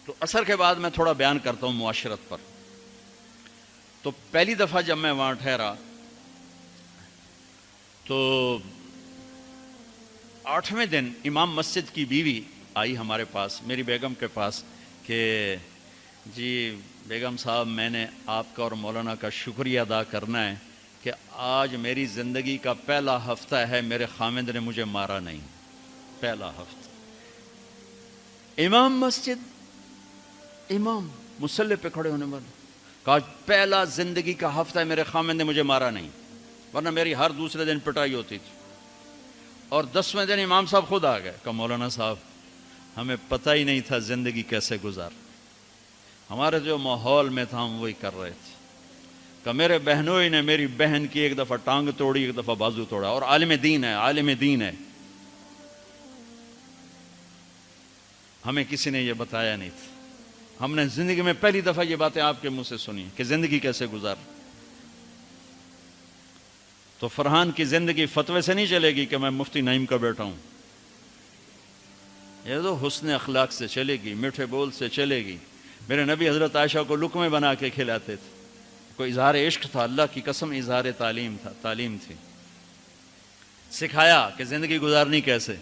تو عصر کے بعد میں تھوڑا بیان کرتا ہوں معاشرت پر. تو پہلی دفعہ جب میں وہاں ٹھہرا تو 8ویں دن امام مسجد کی بیوی آئی ہمارے پاس، میری بیگم کے پاس، کہ جی بیگم صاحب میں نے آپ کا اور مولانا کا شکریہ ادا کرنا ہے کہ آج میری زندگی کا پہلا ہفتہ ہے میرے خامند نے مجھے مارا نہیں. پہلا ہفتہ. امام مسجد، امام مصلی پہ کھڑے ہونے والے، کہا پہلا زندگی کا ہفتہ ہے میرے خامند نے مجھے مارا نہیں، ورنہ میری ہر دوسرے دن پٹائی ہوتی تھی. اور 10ویں دن امام صاحب خود آ گئے، کہا مولانا صاحب ہمیں پتہ ہی نہیں تھا زندگی کیسے گزار، ہمارے جو ماحول میں تھا ہم وہی کر رہے تھے. کہ میرے بہنوئی نے میری بہن کی ایک دفعہ ٹانگ توڑی، ایک دفعہ بازو توڑا، اور عالم دین ہے، عالم دین ہے. ہمیں کسی نے یہ بتایا نہیں تھا، ہم نے زندگی میں پہلی دفعہ یہ باتیں آپ کے منہ سے سنی کہ زندگی کیسے گزار. تو فرحان کی زندگی فتوے سے نہیں چلے گی کہ میں مفتی نعیم کا بیٹا ہوں، یہ تو حسن اخلاق سے چلے گی، میٹھے بول سے چلے گی. میرے نبی حضرت عائشہ کو لقمے بنا کے کھلاتے تھے، کوئی اظہار عشق تھا، اللہ کی قسم اظہار تعلیم تھا، تعلیم تھی. سکھایا کہ زندگی گزارنی کیسے.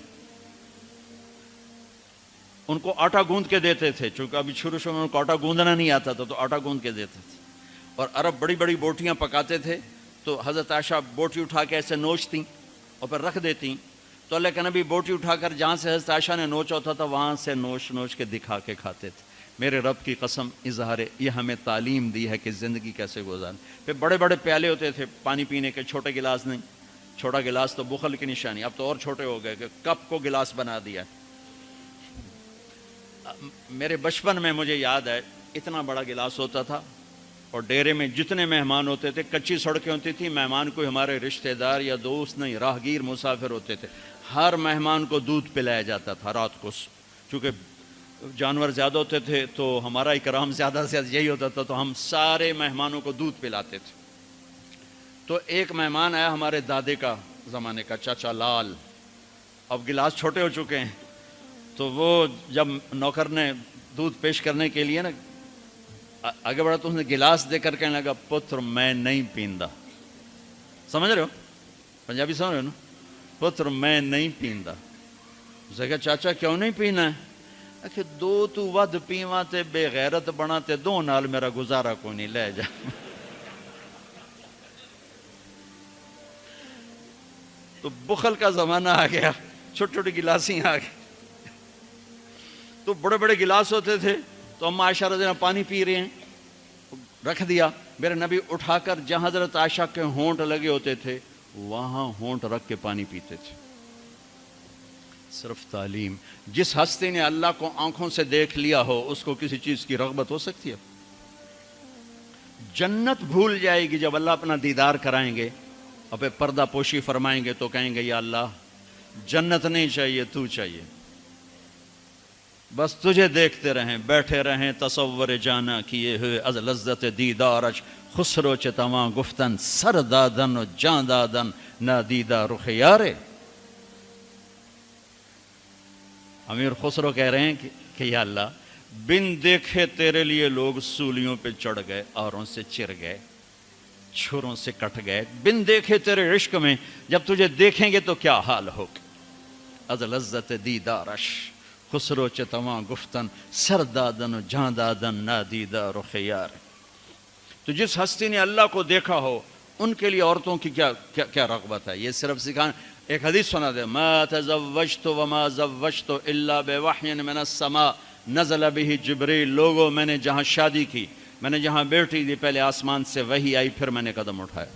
ان کو آٹا گوندھ کے دیتے تھے، چونکہ ابھی شروع میں ان کو آٹا گوندنا نہیں آتا تھا تو آٹا گوندھ کے دیتے تھے. اور عرب بڑی بڑی بوٹیاں پکاتے تھے تو حضرت عائشہ بوٹی اٹھا کے ایسے نوچتیں اور پھر رکھ دیتیں. تو اللہ کے نبی بوٹی اٹھا کر جہاں سے حضرت عائشہ نے نوچا ہوتا تھا وہاں سے نوچ نوچ کے دکھا کے کھاتے تھے. میرے رب کی قسم اظہار یہ ہمیں تعلیم دی ہے کہ زندگی کیسے گزاریں. پھر بڑے بڑے پیالے ہوتے تھے پانی پینے کے، چھوٹے گلاس نہیں. چھوٹا گلاس تو بخل کی نشانی، اب تو اور چھوٹے ہو گئے کہ کپ کو گلاس بنا دیا. میرے بچپن میں مجھے یاد ہے اتنا بڑا گلاس ہوتا تھا، اور ڈیرے میں جتنے مہمان ہوتے تھے، کچی سڑکیں ہوتی تھیں، مہمان کو ہمارے رشتہ دار یا دوست نہیں، راہگیر مسافر ہوتے تھے، ہر مہمان کو دودھ پلایا جاتا تھا رات کو. چونکہ جانور زیادہ ہوتے تھے تو ہمارا اکرام زیادہ سے زیادہ یہی ہوتا تھا، تو ہم سارے مہمانوں کو دودھ پلاتے تھے. تو ایک مہمان آیا ہمارے دادے کا زمانے کا، چاچا لال. اب گلاس چھوٹے ہو چکے ہیں، تو وہ جب نوکر نے دودھ پیش کرنے کے لیے نا آگے بڑھا تو اس نے گلاس دے کر کہنے لگا پتر میں نہیں پیندا. سمجھ رہے ہو پنجابی سمجھ رہے ہو نا؟ پتر میں نہیں پیندا. اس نے کہا چاچا کیوں نہیں پینا ہے؟ کہ دو تو ود پیواں تے بے غیرت بنا تے دو نال میرا گزارا کوئی نہیں، لے جا. تو بخل کا زمانہ آ گیا، چھوٹی چھوٹی گلاسیں آ گئی. تو بڑے بڑے گلاس ہوتے تھے تو اما عائشہ رضی اللہ عنہا پانی پی رہے ہیں، رکھ دیا. میرے نبی اٹھا کر جہاں حضرت عائشہ کے ہونٹ لگے ہوتے تھے وہاں ہونٹ رکھ کے پانی پیتے تھے. صرف تعلیم. جس ہستی نے اللہ کو آنکھوں سے دیکھ لیا ہو اس کو کسی چیز کی رغبت ہو سکتی ہے؟ جنت بھول جائے گی جب اللہ اپنا دیدار کرائیں گے اور پھر پردہ پوشی فرمائیں گے تو کہیں گے یا اللہ جنت نہیں چاہیے، تو چاہیے، بس تجھے دیکھتے رہیں، بیٹھے رہیں تصور جانا کیے ہوئے از لذت دیدارش، خسرو چتواں گفتن سر دادن و جان دادن نادیدہ رخ یارے. امیر خسرو کہہ رہے ہیں کہ یا اللہ بن دیکھے تیرے لیے لوگ سولیوں پہ چڑھ گئے، اوروں سے چر گئے، چھروں سے کٹ گئے. بن دیکھے تیرے عشق میں جب تجھے دیکھیں گے تو کیا حال ہوگا. از لذت دیدارش خسرو چتواں گفتن سر دادن و جان دادن نادیدہ رخ یار. تو جس ہستی نے اللہ کو دیکھا ہو ان کے لیے عورتوں کی کیا رغبت ہے. یہ صرف سکھانا. ایک حدیث سنا دے، ما تزوجت وما زوجت الا بوحی من السماء نزل به جبریل. لوگوں میں نے جہاں شادی کی، میں نے جہاں بیٹی دی، پہلے آسمان سے وحی آئی پھر میں نے قدم اٹھایا.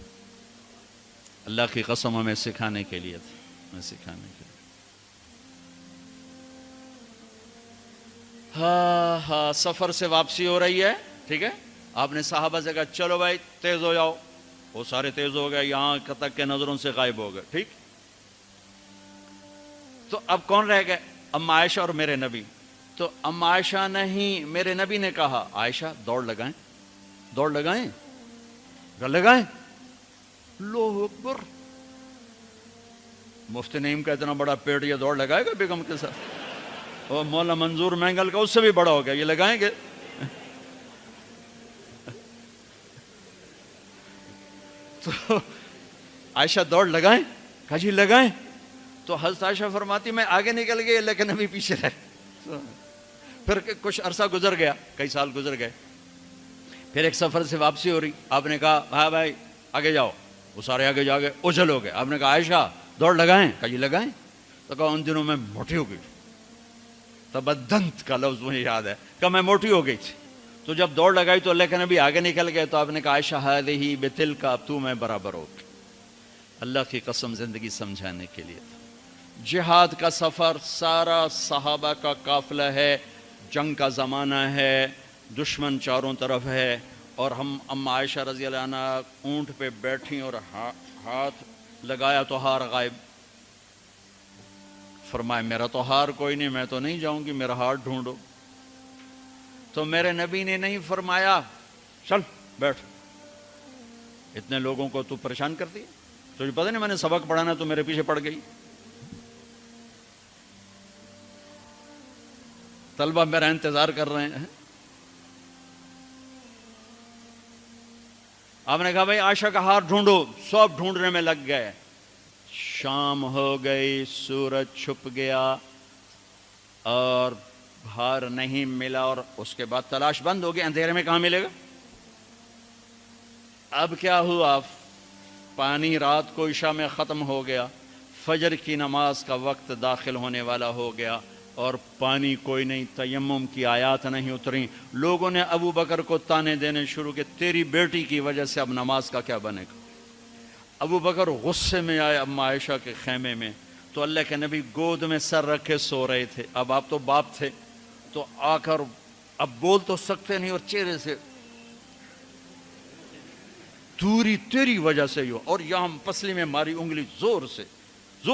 اللہ کی قسم ہمیں سکھانے کے لیے تھا، ہمیں سکھانے کے لیے. ہاں سفر سے واپسی ہو رہی ہے، ٹھیک ہے. آپ نے صحابہ سے کہا چلو بھائی تیز ہو جاؤ، وہ سارے تیز ہو گئے، یہاں تک کے نظروں سے غائب ہو گئے. ٹھیک. تو اب کون رہ گئے؟ اما عائشہ اور میرے نبی. تو اما عائشہ نہیں، میرے نبی نے کہا عائشہ دوڑ لگائیں، دوڑ لگائیں، لگائیں. اللہ اکبر. مفتی نعیم کا اتنا بڑا پیٹ، یہ دوڑ لگائے گا بیگم کے ساتھ؟ وہ مولا منظور مینگل کا اس سے بھی بڑا ہو گیا، یہ لگائیں گے؟ تو عائشہ دوڑ لگائیں، کہا جی لگائیں. تو حضرت عائشہ فرماتی میں آگے نکل گئی لیکن ابھی پیچھے رہے. پھر کچھ عرصہ گزر گیا، کئی سال گزر گئے. پھر ایک سفر سے واپسی ہو رہی، آپ نے کہا ہاں بھائی آگے جاؤ. وہ سارے آگے جا گئے، اجل ہو گئے. آپ نے کہا عائشہ دوڑ لگائیں؟ کہا جی لگائیں. تو کہا ان دنوں میں موٹی ہو گئی. تبدنت کا لفظ مجھے یاد ہے کہ میں موٹی ہو گئی تھی. تو جب دوڑ لگائی تو لیکن ابھی آگے نکل گئے. تو آپ نے کہا عائشہ ہذہ بتلک، اب تو میں برابر ہو گئی. اللہ کی قسم زندگی سمجھانے کے لیے تھا. جہاد کا سفر سارا صحابہ کا قافلہ ہے، جنگ کا زمانہ ہے، دشمن چاروں طرف ہے، اور ہم اما عائشہ رضی اللہ عنہ اونٹ پہ بیٹھیں اور ہاتھ لگایا تو ہار غائب. فرمایا میرا تو ہار کوئی نہیں، میں تو نہیں جاؤں گی، میرا ہار ڈھونڈو. تو میرے نبی نے نہیں فرمایا چل بیٹھ، اتنے لوگوں کو تو پریشان کرتی ہے، تجھے پتہ نہیں میں نے سبق پڑھانا تو میرے پیچھے پڑ گئی. طلبہ میرا انتظار کر رہے ہیں. آپ نے کہا بھائی عائشہ کا ہار ڈھونڈو. سب ڈھونڈنے میں لگ گئے. شام ہو گئی، سورج چھپ گیا اور ہار نہیں ملا، اور اس کے بعد تلاش بند ہو گئی. اندھیرے میں کہاں ملے گا؟ اب کیا ہوا؟ پانی رات کو عشاء میں ختم ہو گیا، فجر کی نماز کا وقت داخل ہونے والا ہو گیا، اور پانی کوئی نہیں، تیمم کی آیات نہیں اتری. لوگوں نے ابو بکر کو تانے دینے شروع کہ تیری بیٹی کی وجہ سے اب نماز کا کیا بنے گا. ابو بکر غصے میں آئے اما عائشہ کے خیمے میں. تو اللہ کے نبی گود میں سر رکھے سو رہے تھے. اب آپ تو باپ تھے، تو آ کر اب بول تو سکتے نہیں، اور چہرے سے دوری تیری وجہ سے ہی ہو، اور یہاں پسلی میں ماری انگلی، زور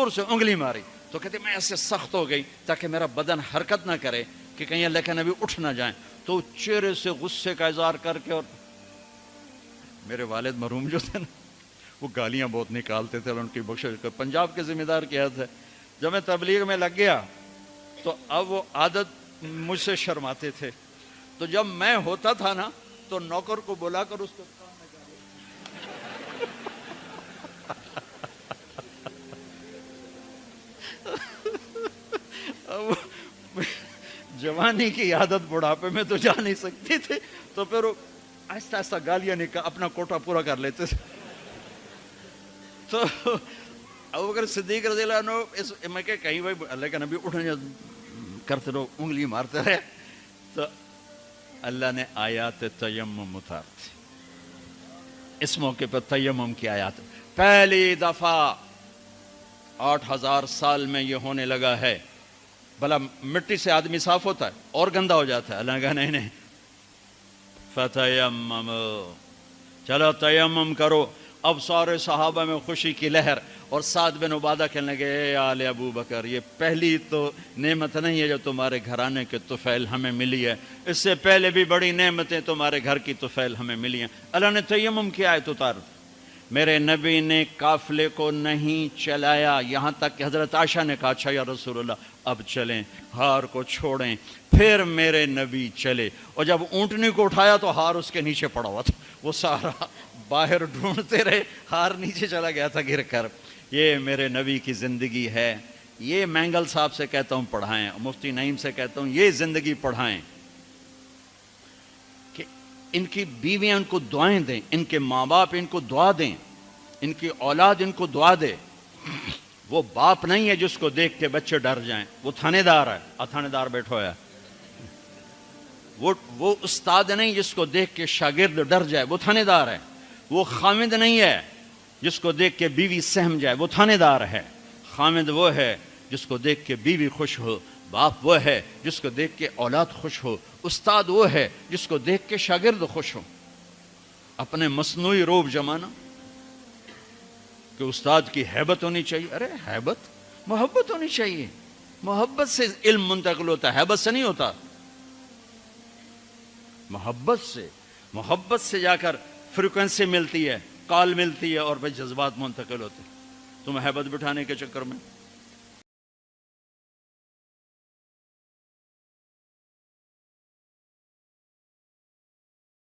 سے انگلی ماری. تو کہتے میں ایسے سخت ہو گئی تاکہ میرا بدن حرکت نہ کرے کہ کہیں اللہ کے نبی اٹھ نہ جائیں. تو چہرے سے غصے کا اظہار کر کے، اور میرے والد مرحوم جو تھے نا وہ گالیاں بہت نکالتے تھے، ان کی بخشش کر. پنجاب کے ذمہ دار کیا تھے. جب میں تبلیغ میں لگ گیا تو اب وہ عادت مجھ سے شرماتے تھے. تو جب میں ہوتا تھا نا تو نوکر کو بلا کر اس کو جوانی کی عادت بڑھاپے میں تو جا نہیں سکتی تھی، تو پھر وہ آہستہ آہستہ گالیاں اپنا کوٹا پورا کر لیتے تھے. تو ابوبکر صدیق رضی اللہ عنہ میں کہ کہیں بھائی اللہ کا نبی اٹھنے کرتے رہو، انگلی مارتے رہے. تو اللہ نے آیات تیمم اتار دی. اس موقع پر تیمم کی آیات پہلی دفعہ 8000 سال میں یہ ہونے لگا ہے. بھلا مٹی سے آدمی صاف ہوتا ہے اور گندا ہو جاتا ہے؟ اللہ کہا نہیں نہیں، فتیمم، چلو تیمم کرو. اب سارے صحابہ میں خوشی کی لہر، اور سعد بن عبادہ کہنے لگے اے آل ابو بکر، یہ پہلی تو نعمت نہیں ہے جو تمہارے گھرانے کے طفیل ہمیں ملی ہے، اس سے پہلے بھی بڑی نعمتیں تمہارے گھر کی طفیل ہمیں ملی ہیں. اللہ نے تیمم کی آیت اتار. میرے نبی نے قافلے کو نہیں چلایا، یہاں تک کہ حضرت عائشہ نے کہا اچھا یا رسول اللہ اب چلیں، ہار کو چھوڑیں. پھر میرے نبی چلے، اور جب اونٹنی کو اٹھایا تو ہار اس کے نیچے پڑا ہوا تھا. وہ سارا باہر ڈھونڈتے رہے، ہار نیچے چلا گیا تھا گر کر. یہ میرے نبی کی زندگی ہے. یہ مینگل صاحب سے کہتا ہوں پڑھائیں، مفتی نعیم سے کہتا ہوں یہ زندگی پڑھائیں، کہ ان کی بیویاں ان کو دعائیں دیں، ان کے ماں باپ ان کو دعا دیں، ان کی اولاد ان کو دعا دے. وہ باپ نہیں ہے جس کو دیکھ کے بچے ڈر جائیں، وہ تھانے دار ہے. تھانے دار بیٹھو ہے. وہ استاد نہیں جس کو دیکھ کے شاگرد ڈر جائے، وہ تھانے دار ہے. وہ خامد نہیں ہے جس کو دیکھ کے بیوی سہم جائے، وہ تھانے دار ہے. خامد وہ ہے جس کو دیکھ کے بیوی خوش ہو، باپ وہ ہے جس کو دیکھ کے اولاد خوش ہو، استاد وہ ہے جس کو دیکھ کے شاگرد خوش ہو. اپنے مصنوعی روب جمانا کہ استاد کی ہیبت ہونی چاہیے. ارے ہیبت، محبت ہونی چاہیے. محبت سے علم منتقل ہوتا ہے، ہیبت سے نہیں ہوتا. محبت سے جا کر فریکوینسی ملتی ہے، کال ملتی ہے، اور پھر جذبات منتقل ہوتے ہیں. تم ہیبت بٹھانے کے چکر میں